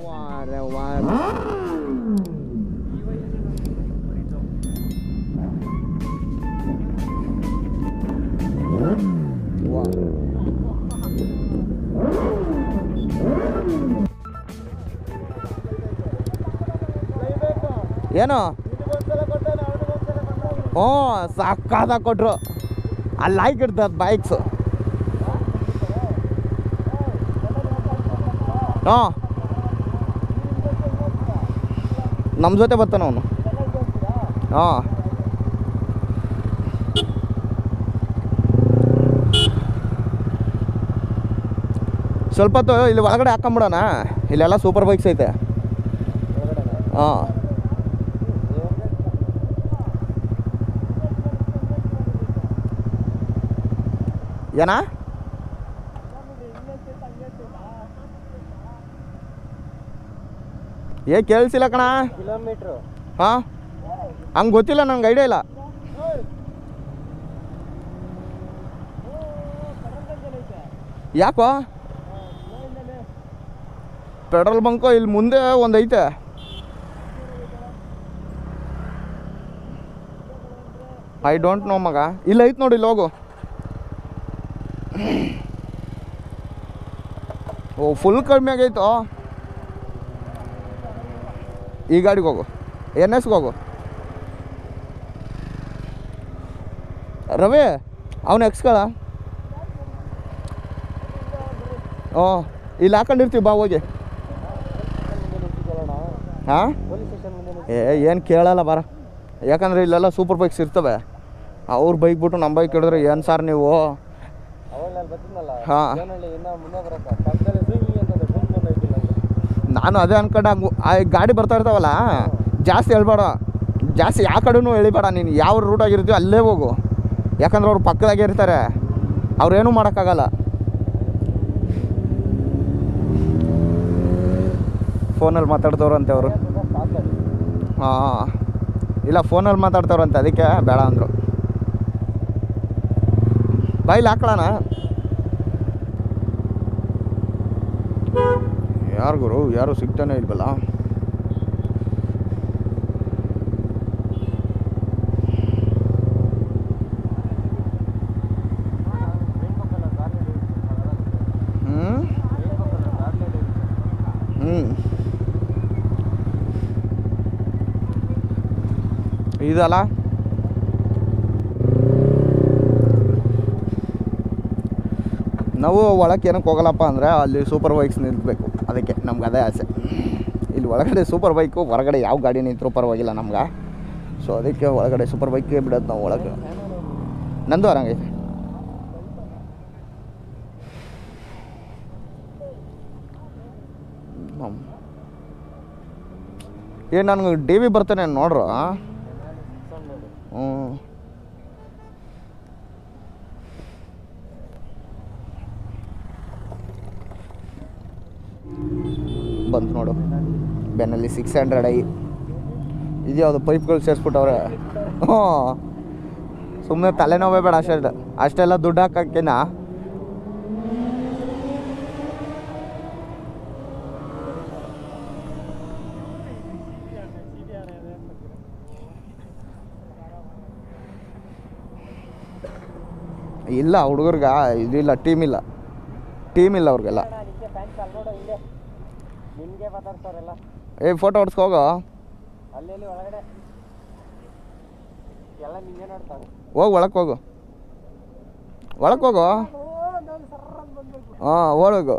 ವಾರೆ ವಾ ಏನು ಹ್ಞೂ ಸಾಕಾದಾಗ ಕೊಟ್ರು ಅಲ್ಲಿ ಹಾಕಿಡ್ತದ ಬೈಕ್ಸು ಹಾಂ ನಮ್ಮ ಜೊತೆ ಬರ್ತಾನೆ ಅವನು ಹಾಂ ಸ್ವಲ್ಪ ಹೊತ್ತು ಇಲ್ಲಿ ಒಳಗಡೆ ಹಾಕೊಂಬಿಡೋಣ ಇಲ್ಲೆಲ್ಲ ಸೂಪರ್ ಬೈಕ್ಸ್ ಐತೆ ಹಾಂ ಏನಾ ಕೇಳಿಸಿಲ್ಲ ಕಣ ಕಿಲೋಮೀಟ್ರು ಹಾಂ ಹಂಗೆ ಗೊತ್ತಿಲ್ಲ ನಂಗೆ ಐಡಿಯಾ ಇಲ್ಲ ಯಾಕೋ ಪೆಟ್ರೋಲ್ ಬಂಕು ಇಲ್ಲಿ ಮುಂದೆ ಒಂದು ಐತೆ ಐ ಡೋಂಟ್ ನೋ ಮಗ ಇಲ್ಲಿ ಐತೆ ನೋಡಿ ಇಲ್ಲಿ ಹೋಗು ಓ ಫುಲ್ ಕಡಿಮೆ ಆಗೈತೋ ಈ ಗಾಡಿಗೆ ಹೋಗು NSಗೆ ಹೋಗು ರವಿ ಅವನು ಎಕ್ಸ್ಗಳ ಓ ಇಲ್ಲಿ ಹಾಕೊಂಡಿರ್ತೀವಿ ಬಾ ಹೋಗಿ ಹಾಂ ಏನು ಕೇಳಲ್ಲ ಬಾರ ಯಾಕಂದರೆ ಇಲ್ಲೆಲ್ಲ ಸೂಪರ್ ಬೈಕ್ಸ್ ಇರ್ತವೆ ಅವ್ರ ಬೈಕ್ ಬಿಟ್ಟು ನಮ್ಮ ಬೈಕ್ ಹಿಡಿದ್ರೆ ಏನು ಸಾರ್ ನೀವು ಹಾಂ ನಾನು ಅದೇ ಅನ್ಕೊಂಡೆ ಆ ಗಾಡಿ ಬರ್ತಾ ಇರ್ತಾವಲ್ಲ ಜಾಸ್ತಿ ಹೇಳ್ಬೇಡ ಜಾಸ್ತಿ ಯಾವ ಕಡೆನೂ ಎಳಿಬೇಡ ನೀನು ಯಾವ ರೂಟಾಗಿರ್ತೀವಿ ಅಲ್ಲೇ ಹೋಗು ಯಾಕಂದ್ರೆ ಅವ್ರು ಪಕ್ಕದಾಗೆ ಇರ್ತಾರೆ ಅವ್ರೇನೂ ಮಾಡೋಕ್ಕಾಗಲ್ಲ ಫೋನಲ್ಲಿ ಮಾತಾಡ್ತವ್ರಂತೆ ಅವರು ಹಾಂ ಇಲ್ಲ ಫೋನಲ್ಲಿ ಮಾತಾಡ್ತವ್ರಂತೆ ಅದಕ್ಕೆ ಬೇಡ ಅಂದರು ಬಾಯಿಲಿ ಹಾಕೊಳ್ಳೋಣ ಯಾರು ಗುರು ಯಾರು ಸಿಗ್ತಾನೆ ಇಲ್ವಲ್ಲ ಇದಲ್ಲ ನಾವು ಒಳಕ್ಕೆ ಏನಕ್ಕೆ ಹೋಗಲ್ಲಪ್ಪ ಅಂದರೆ ಅಲ್ಲಿ ಸೂಪರ್ ಬೈಕ್ಸ್ ನಿಲ್ಬೇಕು ಅದಕ್ಕೆ ನಮ್ಗೆ ಅದೇ ಆಸೆ ಇಲ್ಲಿ ಒಳಗಡೆ ಸೂಪರ್ ಬೈಕು ಹೊರಗಡೆ ಯಾವ ಗಾಡಿ ನಿಂತರೂ ಪರವಾಗಿಲ್ಲ ನಮ್ಗೆ ಸೊ ಅದಕ್ಕೆ ಒಳಗಡೆ ಸೂಪರ್ ಬೈಕೇ ಬಿಡೋದು ನಾವು ಒಳಗೆ ನಂದು ಆರಂಗೈತೆ ನನಗೆ ಡಿ ವಿ ಬರ್ತಾನೆ ನೋಡ್ರು ಹ್ಞೂ ಬಂತು ನೋಡು ಬೆನ್ನಲ್ಲಿ 600 ಇದು ಯಾವುದು ಪೈಪ್ಗಳು ಸೇರಿಸ್ಬಿಟ್ಟವ್ರೆ ಹ್ಞೂ ಸುಮ್ಮನೆ ತಲೆನೋವೇ ಬೇಡ ಅಷ್ಟೆಲ್ಲ ದುಡ್ಡು ಹಾಕೋಕ್ಕಿನ ಇಲ್ಲ ಹುಡುಗರ್ಗ ಇದಿಲ್ಲ ಟೀಮ್ ಇಲ್ಲ ಅವ್ರಿಗೆಲ್ಲ ಏ ಫೋಟೋ ಹೊಡ್ಸ್ಕೋಗೋ ಹೋಗು ಒಳಕ್ಕೆ ಹೋಗು ಹಾಂ ಒಳಗು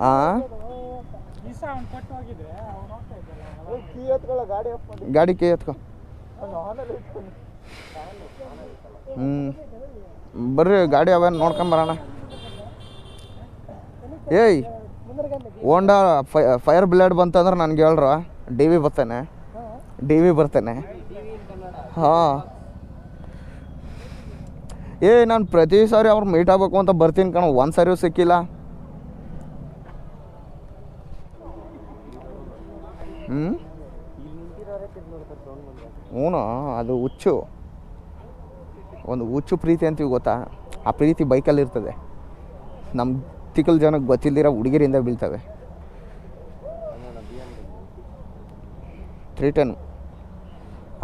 ಹಾಂ ಗಾಡಿ ಕೈ ಎತ್ಕೊ ಬರ್ರಿ ಗಾಡಿ ಅವೇನು ನೋಡ್ಕೊಂಬರೋಣ ಏಯ್ ಹೋಂಡಾ ಫೈರ್ ಬ್ಲೇಡ್ ಬಂತಂದ್ರೆ ನನಗೆ ಹೇಳ್ರ ಡಿ ವಿ ಬರ್ತೇನೆ ಹಾಂ ನಾನು ಪ್ರತಿ ಸಾರಿ ಅವ್ರು ಮೀಟ್ ಆಗಬೇಕು ಅಂತ ಬರ್ತೀನಿ ಕಣ ಒಂದು ಸಾರಿಯೂ ಸಿಕ್ಕಿಲ್ಲ ಹ್ಞೂ ಅದು ಹುಚ್ಚು ಒಂದು ಹುಚ್ಚು ಪ್ರೀತಿ ಅಂತೀವಿ ಗೊತ್ತಾ ಆ ಪ್ರೀತಿ ಬೈಕಲ್ಲಿ ಇರ್ತದೆ. ನಮ್ಮ ತಿಕ್ಕಲ್ ಜನಕ್ಕೆ ಗೊತ್ತಿಲ್ದಿರೋ ಹುಡುಗಿರಿಂದ ಬೀಳ್ತವೆ. 310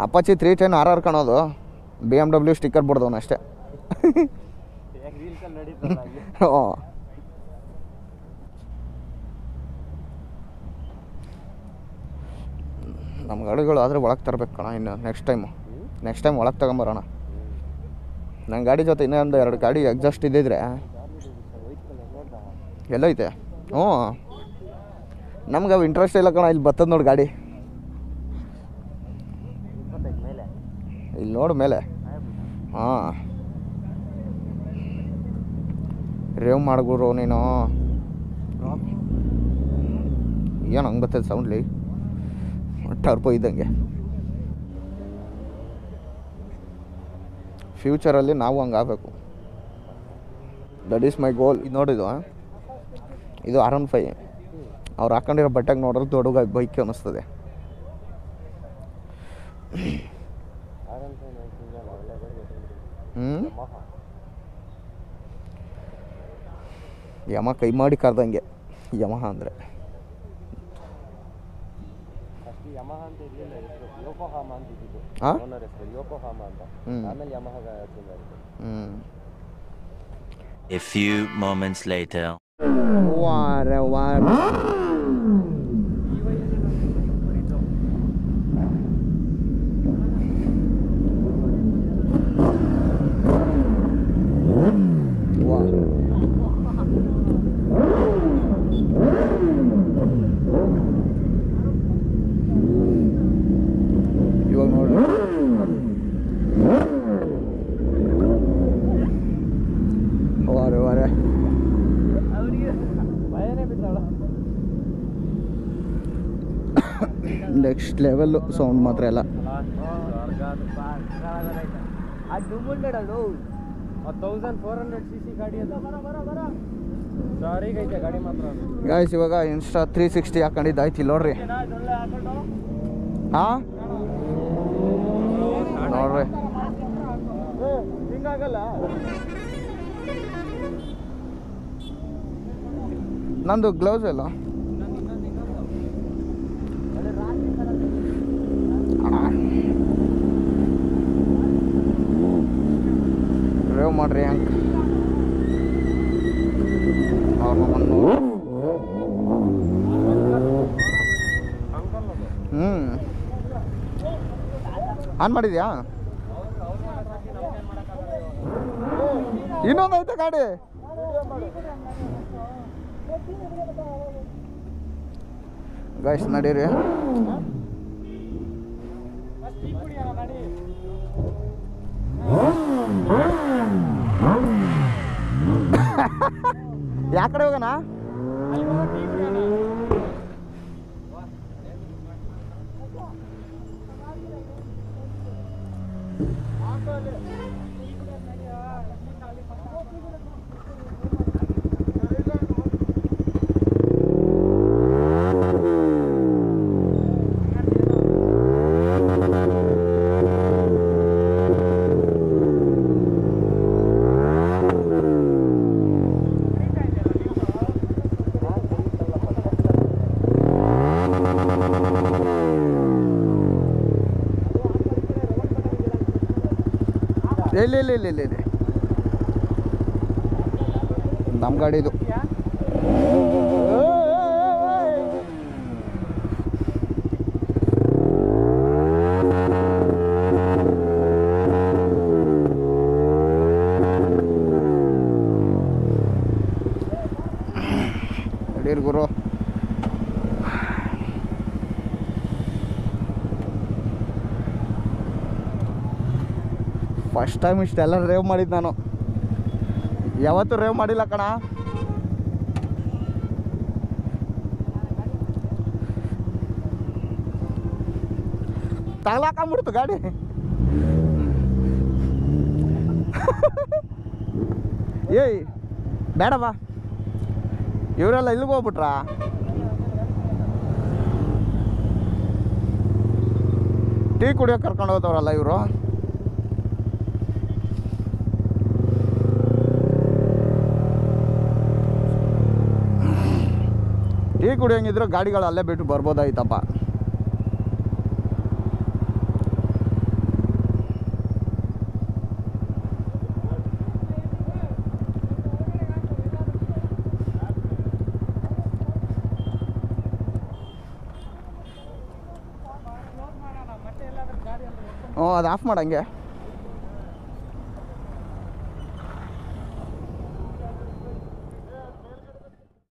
ಅಪಾಚಿ 310 RR ಕಾಣೋದು, BMW ಸ್ಟಿಕ್ಕರ್ ಬಿಡ್ದವನು ಅಷ್ಟೇ. ಹ್ಞೂ ನಮ್ಮ ಗಾಡಿಗಳು ಆದರೆ ಒಳಗೆ ತರಬೇಕು ಕಣ. ಇನ್ನು ನೆಕ್ಸ್ಟ್ ಟೈಮ್ ಒಳಗೆ ತಗೊಂಬರೋಣ. ನನ್ನ ಗಾಡಿ ಜೊತೆ ಇನ್ನೊಂದು 2 ಗಾಡಿ ಎಕ್ಸಾಸ್ಟ್ ಇದ್ದಿದ್ರೆ ಎಲ್ಲೈತೆ. ಹ್ಞೂ ನಮ್ಗೆ ಅವು ಇಂಟ್ರೆಸ್ಟ್ ಇಲ್ಲ ಕಣ. ಇಲ್ಲಿ ಬರ್ತದೆ ನೋಡಿ ಗಾಡಿ, ಇಲ್ಲಿ ನೋಡು ಮೇಲೆ. ಹಾಂ ರೇವ್ ಮಾಡ್ಗುರು ನೀನು. ಏನು ಹಂಗೆ ಬರ್ತದೆ ಸೌಂಡ್ಲಿ, ಟರ್ಬೋ ಇದ್ದಂಗೆ. ಫ್ಯೂಚರಲ್ಲಿ ನಾವು ಹಂಗೆ ಆಗಬೇಕು. ದಟ್ ಈಸ್ ಮೈ ಗೋಲ್. ಇದು ನೋಡಿದ್ದು, ಇದು R15. ಅವ್ರು ಹಾಕೊಂಡಿರೋ ಬಟ್ಟೆಗೆ ನೋಡಿದ್ರೆ ದೊಡ್ಡ ಬೈಕ್ ಅನ್ನಿಸ್ತದೆ. ಯಮ ಕೈ ಮಾಡಿ ಕರೆದಂಗೆ ಯಮಹ ಅಂದರೆ. A few moments later. ಇವಾಗ ನೋಡಿ ವಾರೆ ನೆಕ್ಸ್ಟ್ ಲೆವೆಲ್ಲು ಸೌಂಡ್ ಮಾತ್ರ ಎಲ್ಲ. ಗಾಯ್ಸ್ ಇವಾಗ ಇನ್ಸ್ಟಾ 360 ಹಾಕೊಂಡಿದ್ದಾಯ್ತು ಇಲ್ಲಿ ನೋಡ್ರಿ. ಹಾಂ ನೋಡ್ರಿ ನಂದು ಗ್ಲೌಸ್ ಎಲ್ಲ ರೇವ್ ಮಾಡ್ರಿ ಹಂಗೆ. ಆನ್ ಮಾಡಿದ್ಯಾ? ಇನ್ನೊಂದು ಐತೆ ಗಾಡಿ. ಗೈಸ್ ನಡೀರಿ. ಯಾ ಕಡೆ ಹೋಗೋಣ? ಇಲ್ಲ ನಮ್ಮ ಗಾಡಿದು. ನಡೀರಿ ಗುರು. ಫಸ್ಟ್ ಟೈಮ್ ಇಷ್ಟೆಲ್ಲ ರೇವ್ ಮಾಡಿದ್ದು ನಾನು. ಯಾವತ್ತೂ ರೇವ್ ಮಾಡಿಲ್ಲ ಕಣ. ತಗಲಾಕೊಂಬಿಡ್ತು ಗಾಡಿ. ಏಯ್ ಬೇಡವಾ, ಇವರೆಲ್ಲ ಇಲ್ಲಿಗೆ ಹೋಗ್ಬಿಟ್ರಾ? ಟೀ ಕುಡಿಯೋಕೆ ಕರ್ಕೊಂಡು ಹೋಗ್ತವ್ರಲ್ಲ ಇವರು. ಟೀ ಕುಡಿಯೋಂಗಿದ್ರೆ ಗಾಡಿಗಳು ಅಲ್ಲೇ ಬಿಟ್ಟು ಬರ್ಬೋದಾಯ್ತಪ್ಪ. ಹ್ಞೂ ಅದು ಆಫ್ ಮಾಡಂಗೆ